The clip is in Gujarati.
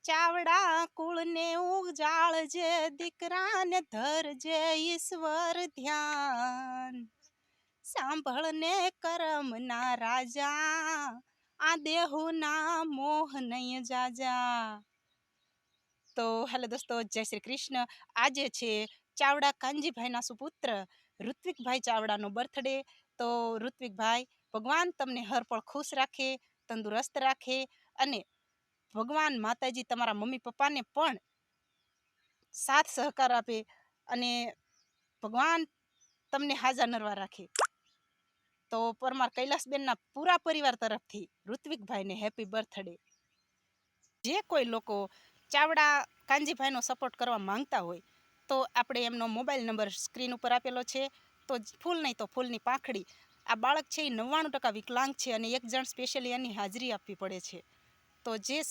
ચાવડા કુળને ઉજાળજે, દીકરાને ધરજે ઈશ્વર ધ્યાન. સાંભળને કરમના રાજા, આ દેહુના મોહ નહીં જાજા. તો હેલો દોસ્તો, જય શ્રી કૃષ્ણ. આજે છે ચાવડા કાનજીભાઈના સુપુત્ર ઋત્વિકભાઈ ચાવડાનો બર્થડે. તો ઋત્વિકભાઈ, ભગવાન તમને હરપળ ખુશ રાખે, તંદુરસ્ત રાખે, અને ભગવાન માતાજી તમારા મમ્મી પપ્પાને પણ સાથ સહકાર આપે, અને ભગવાન તમને હાજા નરવા રાખે. તો પરમાર કૈલાસબેનના પૂરા પરિવાર તરફથી ઋત્વિકભાઈને હેપી બર્થડે. જે કોઈ લોકો ચાવડા કાનજીભાઈનો સપોર્ટ કરવા માંગતા હોય તો આપણે એમનો મોબાઈલ નંબર સ્ક્રીન ઉપર આપેલો છે. તો ફૂલ નહીં તો ફૂલની પાંખડી. આ બાળક છે એ 99% વિકલાંગ છે, અને એક જણ સ્પેશિયલી એની હાજરી આપવી પડે છે. તો જે